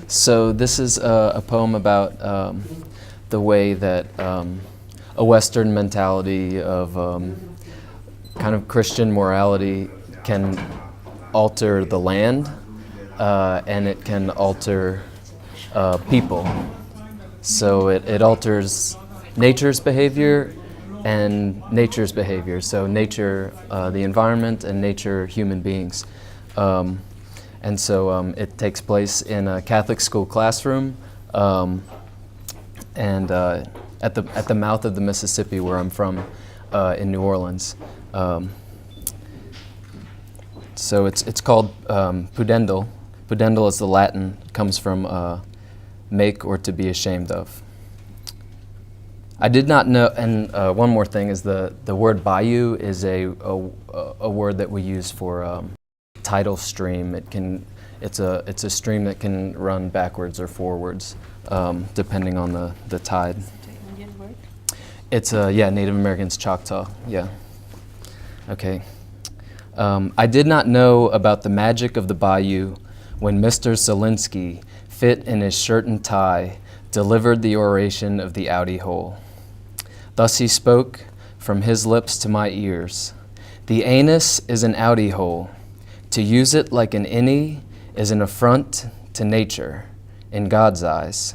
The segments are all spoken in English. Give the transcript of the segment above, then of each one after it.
So this is a poem about the way that a Western mentality of kind of Christian morality can alter the land, and it can alter people. So it alters nature's behavior and nature's behavior. So nature, the environment, and nature, human beings. And so it takes place in a Catholic school classroom, and at the mouth of the Mississippi, where I'm from, in New Orleans. So it's called pudendal. Pudendal is the Latin, comes from make or to be ashamed of. I did not know, and one more thing is the word bayou is a word that we use for tidal stream. It's a stream that can run backwards or forwards, depending on the tide. Indian word? It's Native Americans, Choctaw. Yeah. Okay. I did not know about the magic of the bayou when Mr. Zelinsky, fit in his shirt and tie, delivered the oration of the outie hole. Thus he spoke from his lips to my ears. The anus is an outie hole. To use it like an innie is an affront to nature in God's eyes.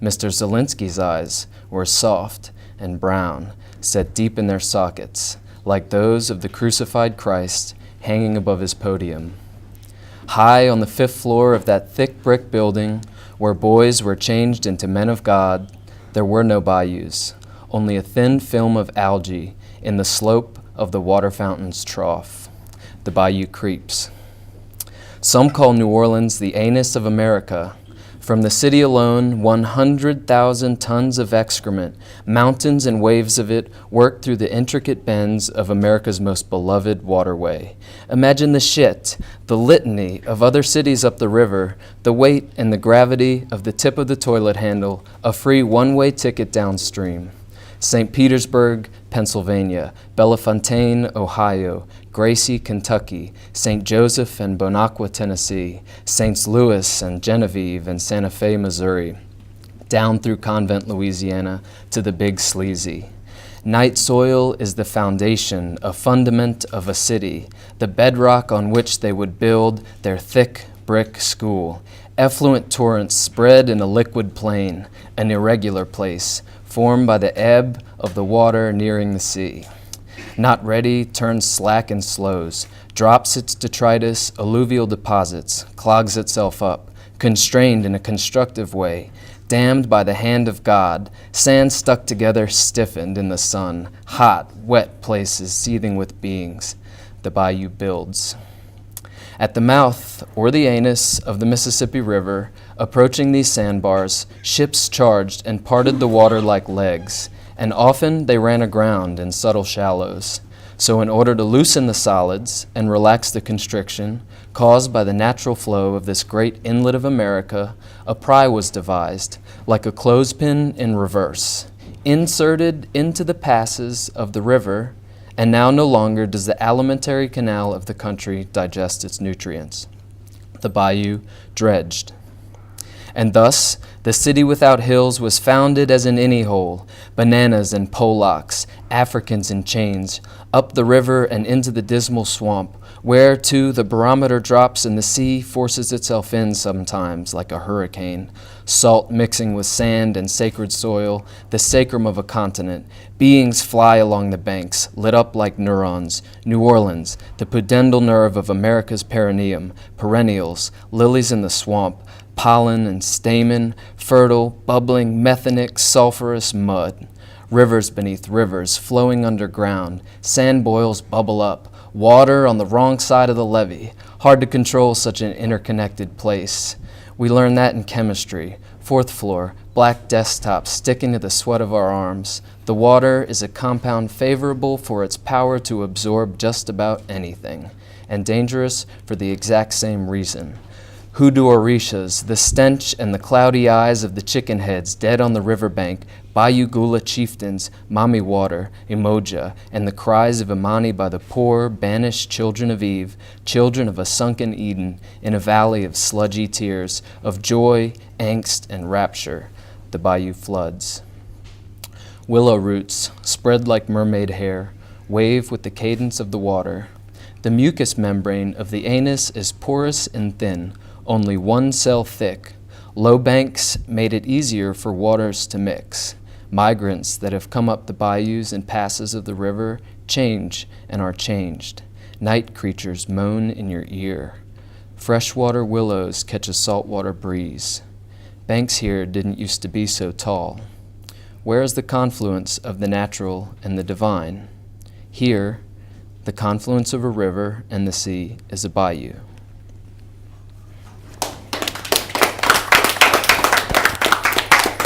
Mr. Zelinsky's eyes were soft and brown, set deep in their sockets, like those of the crucified Christ hanging above his podium. High on the 5th floor of that thick brick building where boys were changed into men of God, there were no bayous, only a thin film of algae in the slope of the water fountain's trough. The bayou creeps. Some call New Orleans the anus of America. From the city alone, 100,000 tons of excrement, mountains and waves of it, work through the intricate bends of America's most beloved waterway. Imagine the shit, the litany of other cities up the river, the weight and the gravity of the tip of the toilet handle, a free one-way ticket downstream. St. Petersburg, Pennsylvania, Bellefontaine, Ohio, Gracie, Kentucky, St. Joseph and Bonacqua, Tennessee, St. Louis and Genevieve and Santa Fe, Missouri, down through Convent, Louisiana, to the Big Sleazy. Night soil is the foundation, a fundament of a city, the bedrock on which they would build their thick brick school. Effluent torrents spread in a liquid plain, an irregular place, formed by the ebb of the water nearing the sea. Not ready, turns slack and slows, drops its detritus, alluvial deposits, clogs itself up, constrained in a constructive way, dammed by the hand of God, sand stuck together, stiffened in the sun, hot, wet places seething with beings. The bayou builds. At the mouth, or the anus, of the Mississippi River, approaching these sandbars, ships charged and parted the water like legs, and often they ran aground in subtle shallows. So in order to loosen the solids and relax the constriction caused by the natural flow of this great inlet of America, a pry was devised, like a clothespin in reverse, inserted into the passes of the river, and now no longer does the alimentary canal of the country digest its nutrients. The bayou dredged. And thus, the city without hills was founded as an innie hole, bananas and Polacks, Africans in chains, up the river and into the dismal swamp, where, too, the barometer drops and the sea forces itself in sometimes like a hurricane, salt mixing with sand and sacred soil, the sacrum of a continent. Beings fly along the banks, lit up like neurons. New Orleans, the pudendal nerve of America's perineum, perennials, lilies in the swamp, pollen and stamen, fertile, bubbling, methanic, sulfurous mud. Rivers beneath rivers, flowing underground, sand boils bubble up, water on the wrong side of the levee. Hard to control such an interconnected place. We learn that in chemistry. 4th floor, black desktops sticking to the sweat of our arms. The water is a compound favorable for its power to absorb just about anything, and dangerous for the exact same reason. Hoodoo orishas, the stench and the cloudy eyes of the chicken heads dead on the riverbank, Bayou Gula chieftains, Mami Water, Emoja, and the cries of Imani by the poor, banished children of Eve, children of a sunken Eden, in a valley of sludgy tears, of joy, angst, and rapture, the bayou floods. Willow roots, spread like mermaid hair, wave with the cadence of the water. The mucous membrane of the anus is porous and thin, only one cell thick. Low banks made it easier for waters to mix. Migrants that have come up the bayous and passes of the river change and are changed. Night creatures moan in your ear. Freshwater willows catch a saltwater breeze. Banks here didn't used to be so tall. Where is the confluence of the natural and the divine? Here, the confluence of a river and the sea is a bayou.